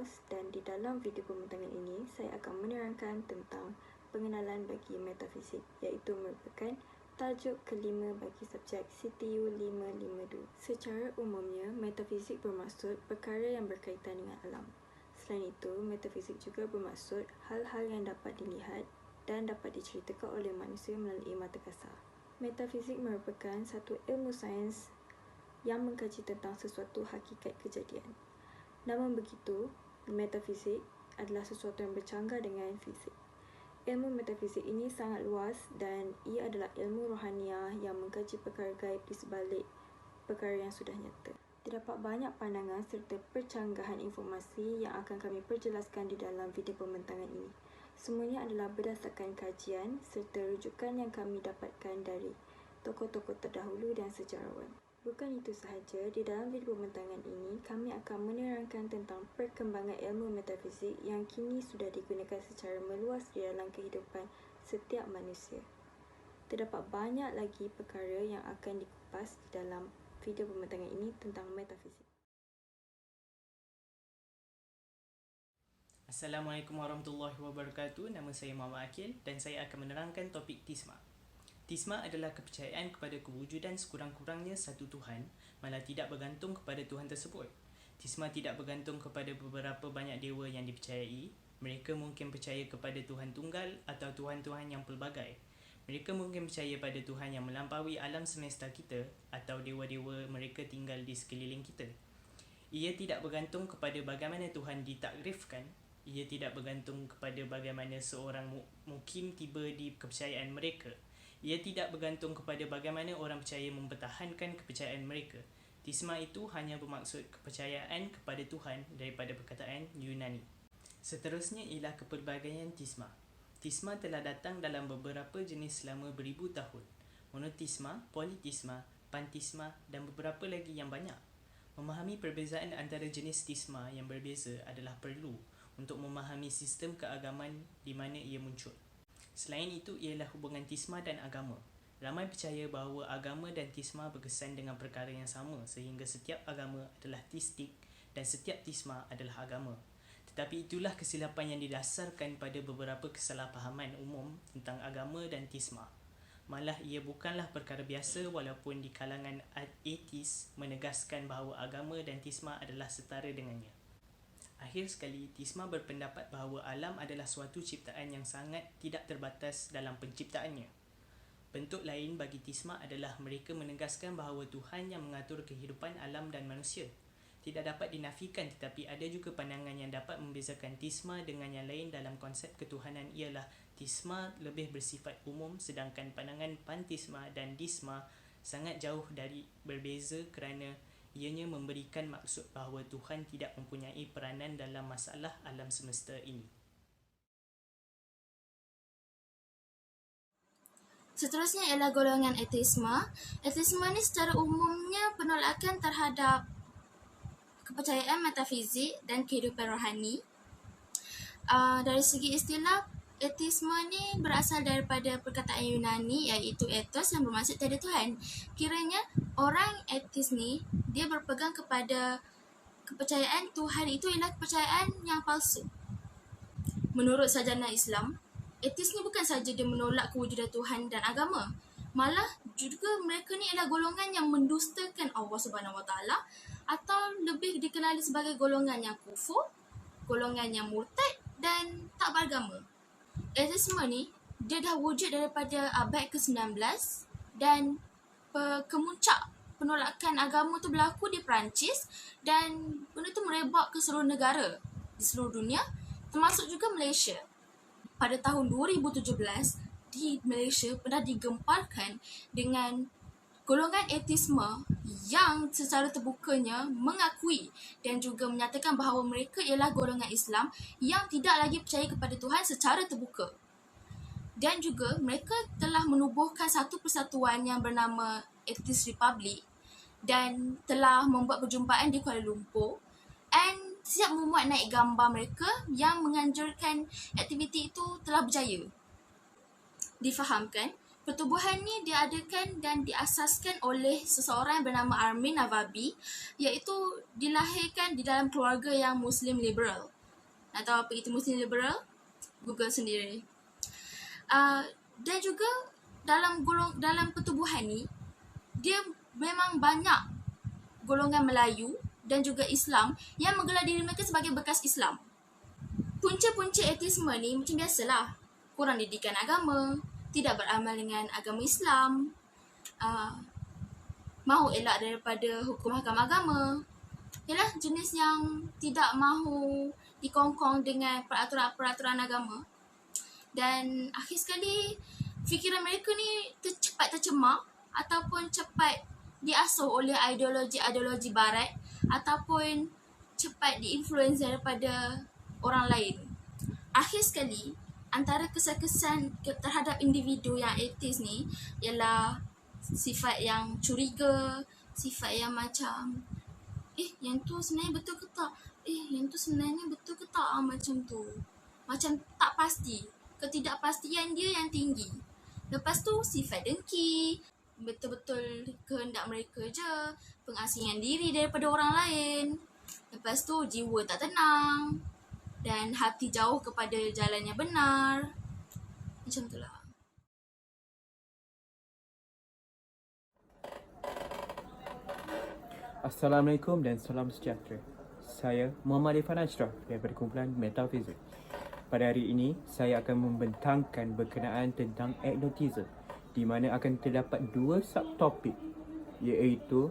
Firdaus dan di dalam video pembintangan ini saya akan menerangkan tentang pengenalan bagi metafisik, iaitu merupakan tajuk kelima bagi subjek CTU 552. Secara umumnya, metafisik bermaksud perkara yang berkaitan dengan alam. Selain itu, metafisik juga bermaksud hal-hal yang dapat dilihat dan dapat diceritakan oleh manusia melalui mata kasar. Metafisik merupakan satu ilmu sains yang mengkaji tentang sesuatu hakikat kejadian. Namun begitu, metafisik adalah sesuatu yang bercanggah dengan fisik. Ilmu metafisik ini sangat luas dan ia adalah ilmu rohaniah yang mengkaji perkara gaib di sebalik perkara yang sudah nyata. Terdapat banyak pandangan serta percanggahan informasi yang akan kami perjelaskan di dalam video pembintangan ini. Semuanya adalah berdasarkan kajian serta rujukan yang kami dapatkan dari tokoh-tokoh terdahulu dan sejarawan. Bukan itu sahaja, di dalam video pembintangan ini kami akan menerangkan tentang perkembangan ilmu metafisik yang kini sudah digunakan secara meluas di dalam kehidupan setiap manusia. Terdapat banyak lagi perkara yang akan dikupas di dalam video pembintangan ini tentang metafisik. Assalamualaikum warahmatullahi wabarakatuh. Nama saya Muhammad Akil dan saya akan menerangkan topik Tisma. Tisma adalah kepercayaan kepada kewujudan sekurang-kurangnya satu Tuhan, malah tidak bergantung kepada Tuhan tersebut. Tisma tidak bergantung kepada beberapa banyak dewa yang dipercayai. Mereka mungkin percaya kepada Tuhan tunggal atau Tuhan-Tuhan yang pelbagai. Mereka mungkin percaya pada Tuhan yang melampaui alam semesta kita atau dewa-dewa mereka tinggal di sekeliling kita. Ia tidak bergantung kepada bagaimana Tuhan ditakrifkan. Ia tidak bergantung kepada bagaimana seorang mukim tiba di kepercayaan mereka. Ia tidak bergantung kepada bagaimana orang percaya mempertahankan kepercayaan mereka. Tisma itu hanya bermaksud kepercayaan kepada Tuhan daripada perkataan Yunani. Seterusnya ialah kepelbagaian Tisma. Tisma telah datang dalam beberapa jenis selama beribu tahun. Monotisma, politisma, pantisma dan beberapa lagi yang banyak. Memahami perbezaan antara jenis tisma yang berbeza adalah perlu untuk memahami sistem keagamaan di mana ia muncul. Selain itu ialah hubungan tisma dan agama. Ramai percaya bahawa agama dan tisma berkesan dengan perkara yang sama sehingga setiap agama adalah tistik dan setiap tisma adalah agama. Tetapi itulah kesilapan yang didasarkan pada beberapa kesalahpahaman umum tentang agama dan tisma. Malah ia bukanlah perkara biasa walaupun di kalangan ateis menegaskan bahawa agama dan tisma adalah setara dengannya. Akhir sekali, Tisma berpendapat bahawa alam adalah suatu ciptaan yang sangat tidak terbatas dalam penciptaannya. Bentuk lain bagi Tisma adalah mereka menegaskan bahawa Tuhan yang mengatur kehidupan alam dan manusia. Tidak dapat dinafikan tetapi ada juga pandangan yang dapat membezakan Tisma dengan yang lain dalam konsep ketuhanan ialah Tisma lebih bersifat umum sedangkan pandangan Pantisma dan Disma sangat jauh dari berbeza kerana ianya memberikan maksud bahawa Tuhan tidak mempunyai peranan dalam masalah alam semesta ini. Seterusnya ialah golongan ateisme. Ateisme ni secara umumnya penolakan terhadap kepercayaan metafizik dan kehidupan rohani. Dari segi istilah, ateisme ni berasal daripada perkataan Yunani iaitu ethos yang bermaksud tiada Tuhan. Kiranya orang ateis ni dia berpegang kepada kepercayaan Tuhan itu ialah kepercayaan yang palsu. Menurut sarjana Islam, ateis ni bukan saja dia menolak kewujudan Tuhan dan agama, malah juga mereka ni ialah golongan yang mendustakan Allah Subhanahu Wa Taala atau lebih dikenali sebagai golongan yang kufur, golongan yang murtad dan tak beragama. Ateisme ni dia dah wujud daripada abad ke-19 dan kemuncak penolakan agama tu berlaku di Perancis dan benda tu merebak ke seluruh negara di seluruh dunia termasuk juga Malaysia. Pada tahun 2017 di Malaysia pernah digemparkan dengan golongan ateisme yang secara terbukanya mengakui dan juga menyatakan bahawa mereka ialah golongan Islam yang tidak lagi percaya kepada Tuhan secara terbuka. Dan juga mereka telah menubuhkan satu persatuan yang bernama Atheist Republic dan telah membuat perjumpaan di Kuala Lumpur dan siap memuat naik gambar mereka yang menganjurkan aktiviti itu telah berjaya. Difahamkan, pertubuhan ni diadakan dan diasaskan oleh seseorang yang bernama Armin Navabi, iaitu dilahirkan di dalam keluarga yang Muslim liberal. Nak tahu apa itu Muslim liberal? Google sendiri. Dan juga dalam pertubuhan ni, dia memang banyak golongan Melayu dan juga Islam yang menggelar diri mereka sebagai bekas Islam. Punca-punca ateisme ni macam biasalah. Kurang didikan agama, tidak beramal dengan agama Islam, mahu elak daripada hukum mahkamah agama. Ialah jenis yang tidak mahu dikongkong dengan peraturan-peraturan agama. Dan akhir sekali, fikiran mereka ni cepat tercemar ataupun cepat diasuh oleh ideologi-ideologi barat ataupun cepat diinfluence daripada orang lain. Akhir sekali, antara kesan-kesan terhadap individu yang ateis ni ialah sifat yang curiga, sifat yang macam yang tu sebenarnya betul ke tak? Yang tu sebenarnya betul ke tak? Macam tu. Macam tak pasti. Ketidakpastian dia yang tinggi. Lepas tu sifat dengki, betul-betul kehendak mereka je, pengasingan diri daripada orang lain. Lepas tu jiwa tak tenang dan hati jauh kepada jalan yang benar. Macam tu lah. Assalamualaikum dan salam sejahtera. Saya Muhammad Irfan Ashraf daripada kumpulan Metafizik. Pada hari ini, saya akan membentangkan berkenaan tentang agnotism, di mana akan terdapat dua subtopik, iaitu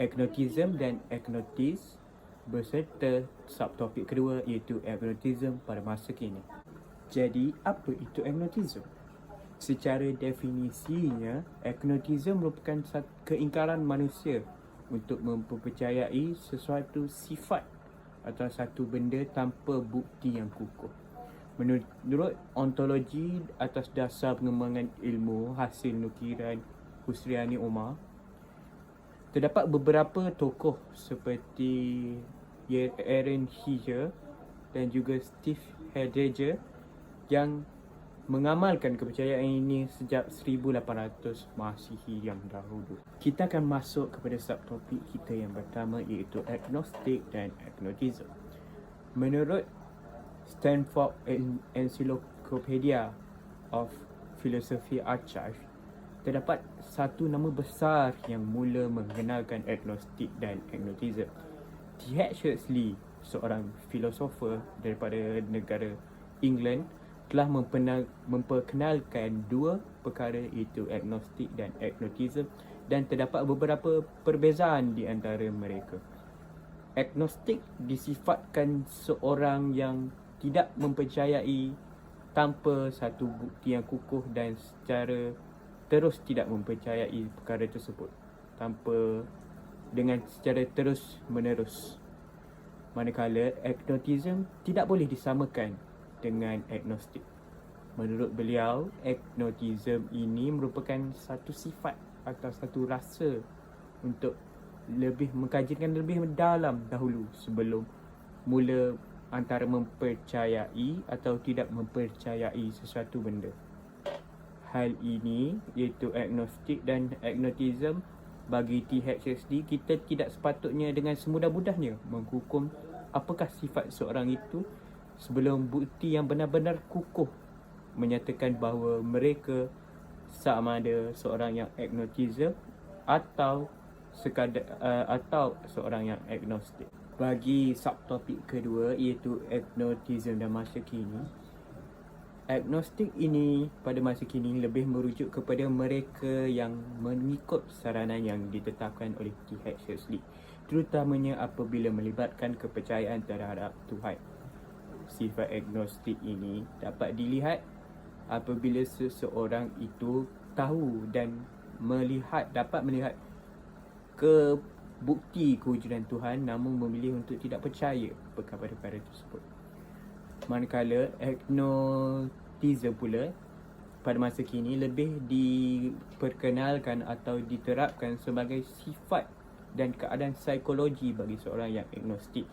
agnotism dan agnotis, berserta subtopik kedua iaitu agnotism pada masa kini. Jadi, apa itu agnotism? Secara definisinya, agnotism merupakan keingkaran manusia untuk mempercayai sesuatu sifat atau satu benda tanpa bukti yang kukuh. Menurut ontologi atas dasar pengembangan ilmu hasil nukiran Husriani Omar, terdapat beberapa tokoh seperti Aaron Hegel dan juga Steve Heidegger yang mengamalkan kepercayaan ini sejak 1800 Masihi yang dahulu. Kita akan masuk kepada subtopik kita yang pertama iaitu agnostik dan agnotism. Menurut Stanford Encyclopedia of Philosophy Archive, terdapat satu nama besar yang mula mengenalkan agnostik dan agnotism. T.H. Huxley, seorang filosofer daripada negara England, telah memperkenalkan dua perkara iaitu agnostik dan agnotism, dan terdapat beberapa perbezaan di antara mereka. Agnostik disifatkan seorang yang tidak mempercayai tanpa satu bukti yang kukuh dan secara terus tidak mempercayai perkara tersebut secara terus menerus. Manakala agnotism tidak boleh disamakan dengan agnostik. Menurut beliau, agnotism ini merupakan satu sifat atau satu rasa untuk mengkajikan lebih mendalam dahulu sebelum mula antara mempercayai atau tidak mempercayai sesuatu benda. Hal ini iaitu agnostik dan agnotism bagi T.H. Huxley, kita tidak sepatutnya dengan semudah-mudahnya menghukum apakah sifat seorang itu sebelum bukti yang benar-benar kukuh menyatakan bahawa mereka sama ada seorang yang agnotism atau seorang yang agnostik. Bagi subtopik kedua iaitu agnotism dan masa kini, agnostik ini pada masa kini lebih merujuk kepada mereka yang mengikut saranan yang ditetapkan oleh T.H. Huxley, terutamanya apabila melibatkan kepercayaan terhadap Tuhan. Sifat agnostik ini dapat dilihat apabila seseorang itu tahu dan dapat melihat bukti kewujudan Tuhan namun memilih untuk tidak percaya kepada perkara tersebut. Manakala agnotism pula pada masa kini lebih diperkenalkan atau diterapkan sebagai sifat dan keadaan psikologi bagi seorang yang agnostik.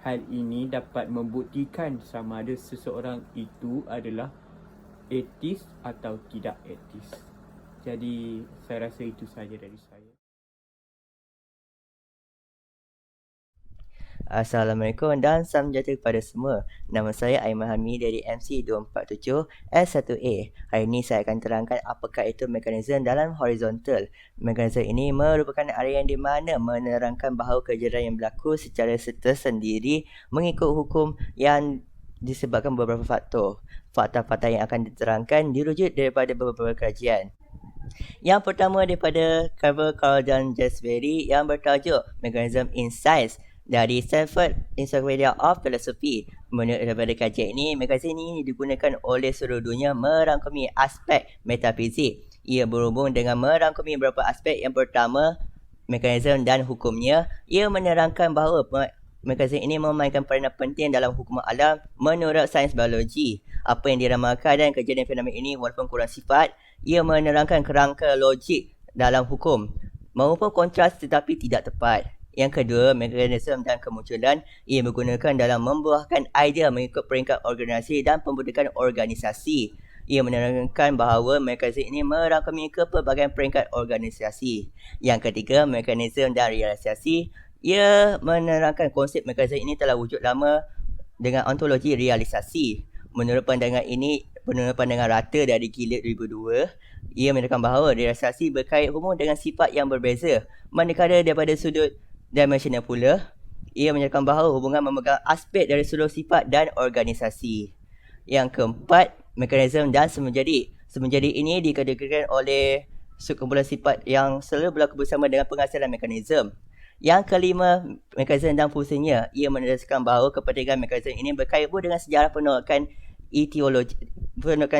Hal ini dapat membuktikan sama ada seseorang itu adalah ateis atau tidak ateis. Jadi saya rasa itu sahaja dari saya. Assalamualaikum dan salam sejahtera kepada semua. Nama saya Aiman Hamid dari MC247 S1A. Hari ini saya akan terangkan apakah itu mekanisme dalam horizontal. Mekanisme ini merupakan area di mana menerangkan bahawa kejadian yang berlaku secara tersendiri mengikut hukum yang disebabkan beberapa faktor. Fakta-fakta yang akan diterangkan dirujuk daripada beberapa kajian. Yang pertama daripada Carl dan Jasperry yang bertajuk Mechanism in Science dari Stanford Encyclopedia of Philosophy. Menurut daripada kajian ini, mekanisme ini digunakan oleh seluruh dunia merangkumi aspek metafizik. Ia berhubung dengan merangkumi beberapa aspek. Yang pertama, mekanisme dan hukumnya. Ia menerangkan bahawa mekanisme ini memainkan peranan penting dalam hukum alam menurut sains biologi. Apa yang diramalkan dan kejadian fenomena ini walaupun kurang sifat, ia menerangkan kerangka logik dalam hukum maupun kontras tetapi tidak tepat. Yang kedua, mekanisme dan kemunculan. Ia menggunakan dalam membuahkan idea mengikut peringkat organisasi dan pembentukan organisasi. Ia menerangkan bahawa mekanisme ini merangkumi kepelbagaian peringkat organisasi. Yang ketiga, mekanisme dan realisasi. Ia menerangkan konsep mekanisme ini telah wujud lama dengan ontologi realisasi. Menurut pandangan rata dari Gilead 2002, ia menerangkan bahawa realisasi berkait hubung dengan sifat yang berbeza. Manakala daripada sudut dimensional pula, ia menyatakan bahawa hubungan memegang aspek dari seluruh sifat dan organisasi. Yang keempat, mekanisme dan semenjadi. Semenjadi ini dikategorikan oleh sekumpulan sifat yang selalu berlaku bersama dengan penghasilan mekanisme. Yang kelima, mekanisme dan fungsinya. Ia menegaskan bahawa kepentingan mekanisme ini berkait dengan sejarah penolakan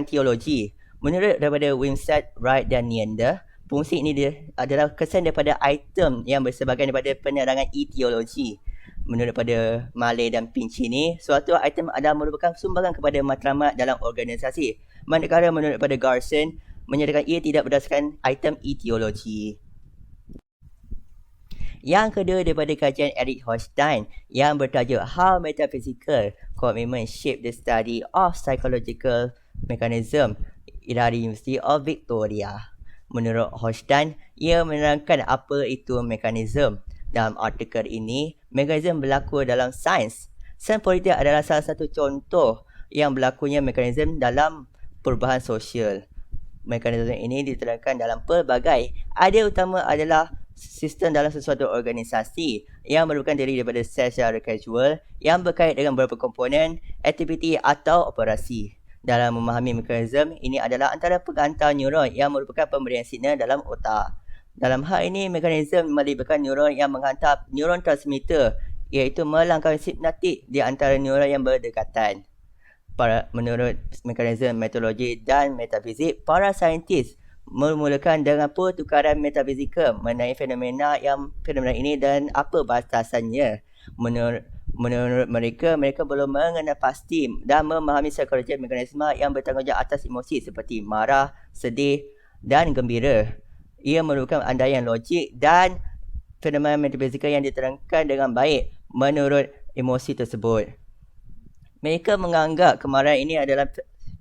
teologi. Menurut daripada Wimsatt, Wright dan Neander, fungsi ini adalah kesan daripada item yang bersebahagian daripada penerangan etiologi. Menurut pada Malay dan Pinch ini, suatu item adalah merupakan sumbangan kepada matlamat dalam organisasi. Manakala menurut pada Garson, menyatakan ia tidak berdasarkan item etiologi. Yang kedua daripada kajian Eric Hochstein yang bertajuk How Metaphysical Commitment Shape the Study of Psychological Mechanism dari University of Victoria. Menurut Hochstein, ia menerangkan apa itu mekanisme. Dalam artikel ini, mekanisme berlaku dalam sains. Sains politik adalah salah satu contoh yang berlakunya mekanisme dalam perubahan sosial. Mekanisme ini diterangkan dalam pelbagai. Idea utama adalah sistem dalam sesuatu organisasi yang merupakan diri daripada sel secara casual yang berkait dengan beberapa komponen, aktiviti atau operasi. Dalam memahami mekanisme, ini adalah antara pengantar neuron yang merupakan pemberian signal dalam otak. Dalam hal ini, mekanisme melibatkan neuron yang menghantar neuron transmitter, iaitu melangkahi sinaptik di antara neuron yang berdekatan. Menurut mekanisme metodologi dan metafizik, para saintis memulakan dengan pertukaran metafizikal mengenai fenomena ini dan apa batasannya. Menurut mereka belum mengenal pasti dan memahami psikologi mekanisme yang bertanggungjawab atas emosi seperti marah, sedih dan gembira. Ia merupakan andaian logik dan fenomena metafizikal yang diterangkan dengan baik menurut emosi tersebut. Mereka menganggap kemarahan ini adalah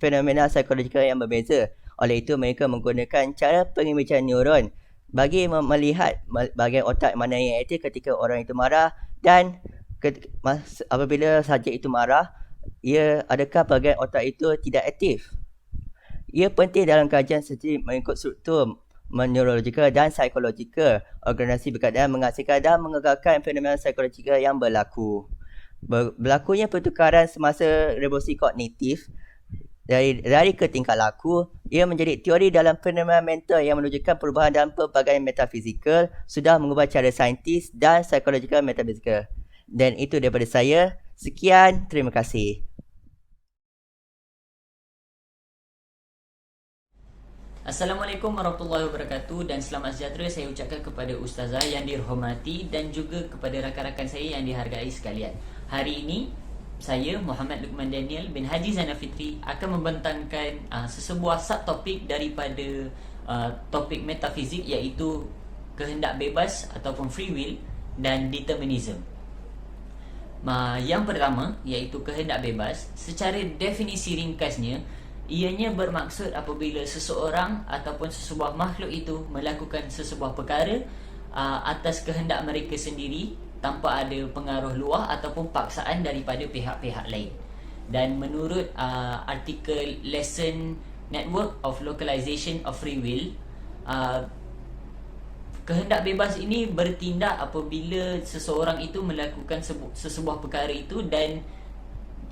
fenomena psikologikal yang berbeza. Oleh itu, mereka menggunakan cara pengembangan neuron bagi melihat bahagian otak mana yang aktif ketika orang itu marah dan apabila subjek itu marah, adakah bahagian otak itu tidak aktif. Ia penting dalam kajian seperti mengikut struktur neurologikal dan psikologikal. Organisasi berkaitan menghasilkan dan mengekalkan fenomena psikologikal yang berlaku. Berlakunya pertukaran semasa revolusi kognitif dari ke tingkah laku, ia menjadi teori dalam fenomena mental yang menunjukkan perubahan dalam pelbagai metafizikal sudah mengubah cara saintis dan psikologikal metafizikal. Dan itu daripada saya. Sekian, terima kasih. Assalamualaikum warahmatullahi wabarakatuh dan selamat sejahtera saya ucapkan kepada Ustazah yang dirahmati dan juga kepada rakan-rakan saya yang dihargai sekalian. Hari ini, saya Muhammad Luqman Daniel bin Haji Zainal Fitri akan membentangkan sesebuah subtopik daripada topik metafizik iaitu kehendak bebas ataupun free will dan determinism. Yang pertama iaitu kehendak bebas. Secara definisi ringkasnya, ianya bermaksud apabila seseorang ataupun sesebuah makhluk itu melakukan sesebuah perkara atas kehendak mereka sendiri tanpa ada pengaruh luar ataupun paksaan daripada pihak-pihak lain. Dan menurut artikel Lesson Network of Localization of Free Will, kehendak bebas ini bertindak apabila seseorang itu melakukan sesebuah perkara itu dan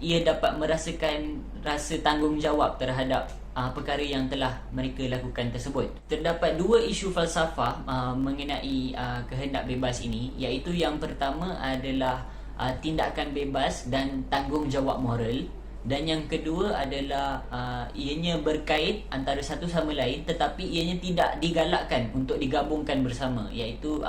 ia dapat merasakan rasa tanggungjawab terhadap perkara yang telah mereka lakukan tersebut. Terdapat dua isu falsafah mengenai kehendak bebas ini, iaitu yang pertama adalah tindakan bebas dan tanggungjawab moral, dan yang kedua adalah ianya berkait antara satu sama lain tetapi ianya tidak digalakkan untuk digabungkan bersama, iaitu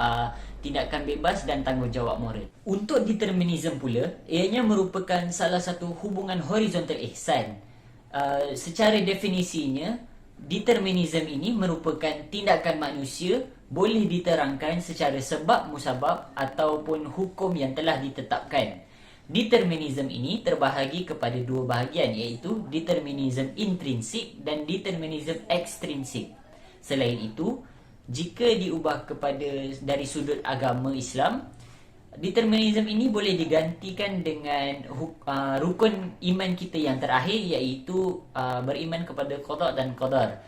tindakan bebas dan tanggungjawab moral. Untuk determinism pula, ianya merupakan salah satu hubungan horizontal ihsan. Secara definisinya, determinism ini merupakan tindakan manusia boleh diterangkan secara sebab musabab ataupun hukum yang telah ditetapkan. Determinism ini terbahagi kepada dua bahagian, iaitu determinism intrinsik dan determinism ekstrinsik. Selain itu, jika diubah dari sudut agama Islam, determinism ini boleh digantikan dengan rukun iman kita yang terakhir, iaitu beriman kepada qada dan qadar.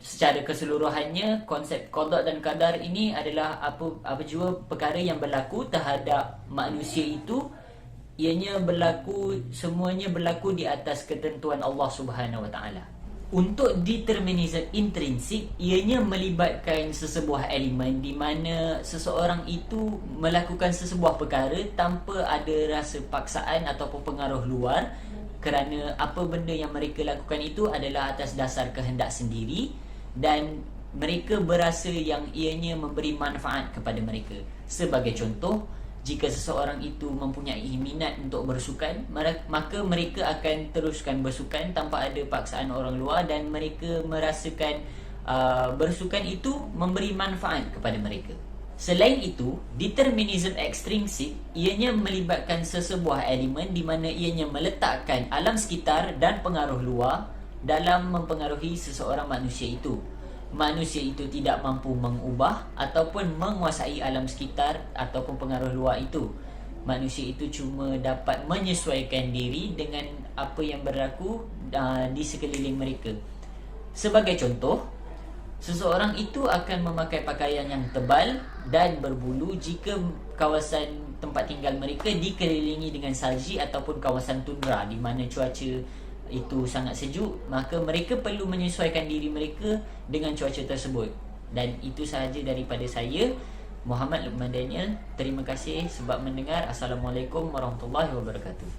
Secara keseluruhannya, konsep qada dan qadar ini adalah apa jua perkara yang berlaku terhadap manusia itu, semuanya berlaku di atas ketentuan Allah Subhanahu Wa Taala. Untuk determinism intrinsik, ianya melibatkan sesebuah elemen di mana seseorang itu melakukan sesebuah perkara tanpa ada rasa paksaan ataupun pengaruh luar, kerana apa benda yang mereka lakukan itu adalah atas dasar kehendak sendiri dan mereka berasa yang ianya memberi manfaat kepada mereka. Sebagai contoh, jika seseorang itu mempunyai minat untuk bersukan, maka mereka akan teruskan bersukan tanpa ada paksaan orang luar dan mereka merasakan bersukan itu memberi manfaat kepada mereka. Selain itu, determinism ekstrinsik ianya melibatkan sesebuah elemen di mana ianya meletakkan alam sekitar dan pengaruh luar dalam mempengaruhi seseorang manusia itu. Manusia itu tidak mampu mengubah ataupun menguasai alam sekitar ataupun pengaruh luar itu. Manusia itu cuma dapat menyesuaikan diri dengan apa yang berlaku di sekeliling mereka. Sebagai contoh, seseorang itu akan memakai pakaian yang tebal dan berbulu jika kawasan tempat tinggal mereka dikelilingi dengan salji ataupun kawasan tundra di mana cuaca itu sangat sejuk, maka mereka perlu menyesuaikan diri mereka dengan cuaca tersebut. Dan itu sahaja daripada saya, Muhammad Luqman Daniel. Terima kasih sebab mendengar. Assalamualaikum warahmatullahi wabarakatuh.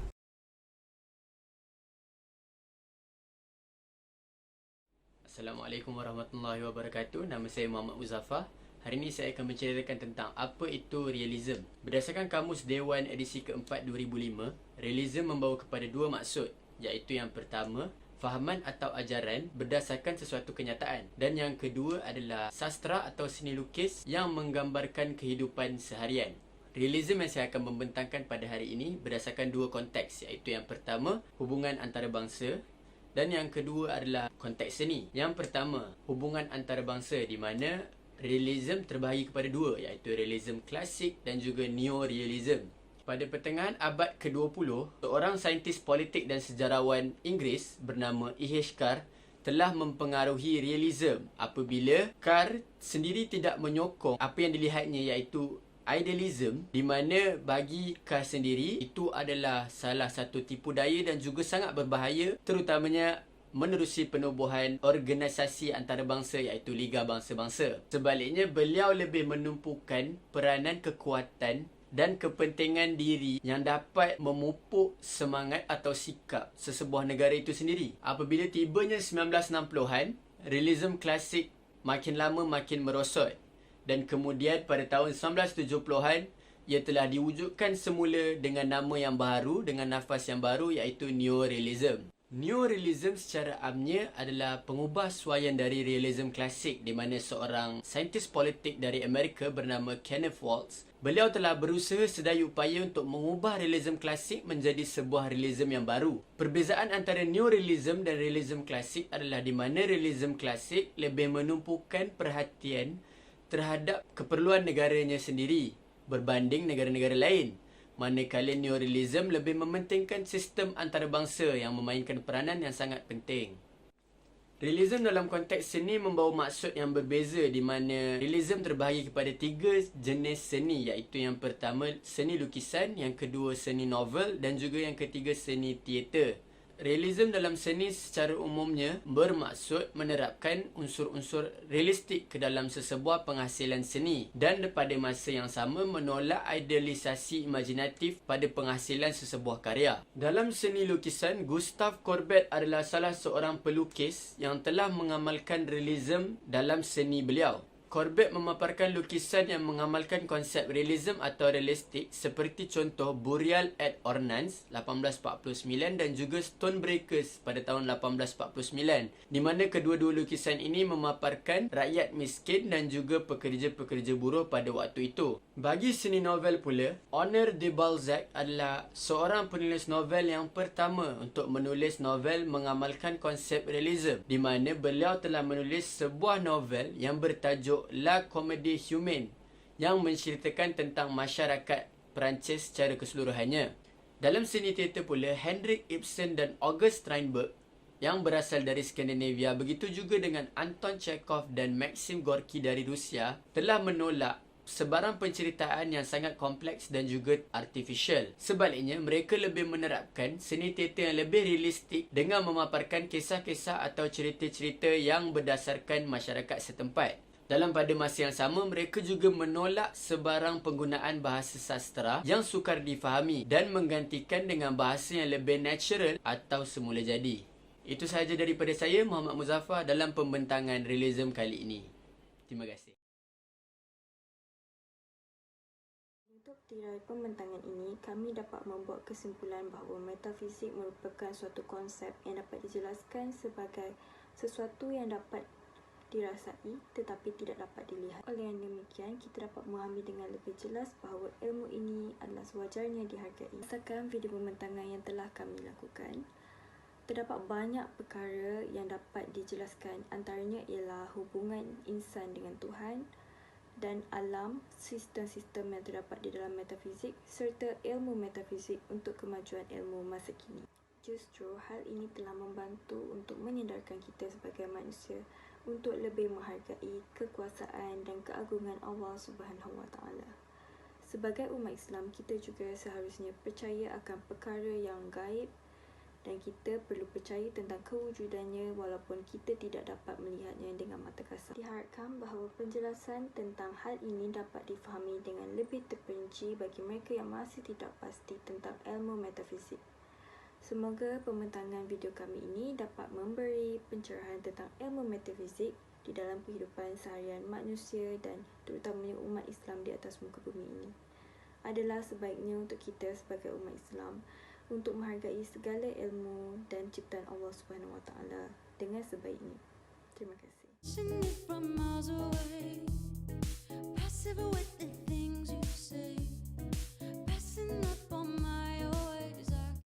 Assalamualaikum warahmatullahi wabarakatuh. Nama saya Muhammad Muzaffar. Hari ini saya akan menceritakan tentang apa itu realism. Berdasarkan Kamus Dewan edisi keempat 2005, realism membawa kepada dua maksud, iaitu yang pertama, fahaman atau ajaran berdasarkan sesuatu kenyataan, dan yang kedua adalah sastra atau seni lukis yang menggambarkan kehidupan seharian. Realism yang saya akan membentangkan pada hari ini berdasarkan dua konteks, iaitu yang pertama, hubungan antarabangsa, dan yang kedua adalah konteks seni. Yang pertama, hubungan antarabangsa, di mana realism terbahagi kepada dua, iaitu realism klasik dan juga neorealism. Pada pertengahan abad ke-20, seorang saintis politik dan sejarawan Inggeris bernama E.H. Carr telah mempengaruhi realism apabila Carr sendiri tidak menyokong apa yang dilihatnya iaitu idealism, di mana bagi Carr sendiri itu adalah salah satu tipu daya dan juga sangat berbahaya, terutamanya menerusi penubuhan organisasi antarabangsa iaitu Liga Bangsa-Bangsa. Sebaliknya, beliau lebih menumpukan peranan kekuatan dan kepentingan diri yang dapat memupuk semangat atau sikap sesebuah negara itu sendiri. Apabila tibanya 1960-an, realism klasik makin lama makin merosot, dan kemudian pada tahun 1970-an ia telah diwujudkan semula dengan nama yang baru, dengan nafas yang baru, iaitu neorealism. Neorealism secara amnya adalah pengubahsuaian dari realism klasik, di mana seorang saintis politik dari Amerika bernama Kenneth Waltz, beliau telah berusaha sedaya upaya untuk mengubah realism klasik menjadi sebuah realism yang baru. Perbezaan antara neorealism dan realism klasik adalah di mana realism klasik lebih menumpukan perhatian terhadap keperluan negaranya sendiri, berbanding negara-negara lain. Manakala neorealism lebih mementingkan sistem antarabangsa yang memainkan peranan yang sangat penting. Realism dalam konteks seni membawa maksud yang berbeza di mana realism terbahagi kepada 3 jenis seni, iaitu yang pertama seni lukisan, yang kedua seni novel dan juga yang ketiga seni teater. Realism dalam seni secara umumnya bermaksud menerapkan unsur-unsur realistik ke dalam sesebuah penghasilan seni dan pada masa yang sama menolak idealisasi imajinatif pada penghasilan sesebuah karya. Dalam seni lukisan, Gustave Courbet adalah salah seorang pelukis yang telah mengamalkan realism dalam seni beliau. Courbet memaparkan lukisan yang mengamalkan konsep realism atau realistik seperti contoh Burial at Ornans 1849 dan juga Stonebreakers pada tahun 1849, di mana kedua-dua lukisan ini memaparkan rakyat miskin dan juga pekerja-pekerja buruh pada waktu itu. Bagi seni novel pula, Honoré de Balzac adalah seorang penulis novel yang pertama untuk menulis novel mengamalkan konsep realism, di mana beliau telah menulis sebuah novel yang bertajuk La Comédie Humaine yang menceritakan tentang masyarakat Perancis secara keseluruhannya. Dalam seni teater pula, Henrik Ibsen dan August Strindberg yang berasal dari Skandinavia, begitu juga dengan Anton Chekhov dan Maxim Gorky dari Rusia, telah menolak sebarang penceritaan yang sangat kompleks dan juga artificial. Sebaliknya, mereka lebih menerapkan seni teater yang lebih realistik dengan memaparkan kisah-kisah atau cerita-cerita yang berdasarkan masyarakat setempat. Dalam pada masa yang sama, mereka juga menolak sebarang penggunaan bahasa sastera yang sukar difahami dan menggantikan dengan bahasa yang lebih natural atau semula jadi. Itu sahaja daripada saya, Muhammad Muzaffar, dalam pembentangan realism kali ini. Terima kasih. Untuk tirai pembentangan ini, kami dapat membuat kesimpulan bahawa metafisik merupakan suatu konsep yang dapat dijelaskan sebagai sesuatu yang dapat dirasai tetapi tidak dapat dilihat. Oleh yang demikian, kita dapat memahami dengan lebih jelas bahawa ilmu ini adalah sewajarnya dihargai. Berdasarkan video pembentangan yang telah kami lakukan, terdapat banyak perkara yang dapat dijelaskan, antaranya ialah hubungan insan dengan Tuhan dan alam, sistem-sistem yang terdapat di dalam metafizik serta ilmu metafizik untuk kemajuan ilmu masa kini. Justru hal ini telah membantu untuk menyedarkan kita sebagai manusia untuk lebih menghargai kekuasaan dan keagungan Allah Subhanahu Wa Taala. Sebagai umat Islam, kita juga seharusnya percaya akan perkara yang gaib dan kita perlu percaya tentang kewujudannya walaupun kita tidak dapat melihatnya dengan mata kasar. Diharapkan bahawa penjelasan tentang hal ini dapat difahami dengan lebih terperinci bagi mereka yang masih tidak pasti tentang ilmu metafizik. Semoga pembentangan video kami ini dapat memberi pencerahan tentang ilmu metafizik di dalam kehidupan seharian manusia dan terutamanya umat Islam di atas muka bumi ini. Adalah sebaiknya untuk kita sebagai umat Islam untuk menghargai segala ilmu dan ciptaan Allah Subhanahu Wa Taala dengan sebaiknya. Terima kasih.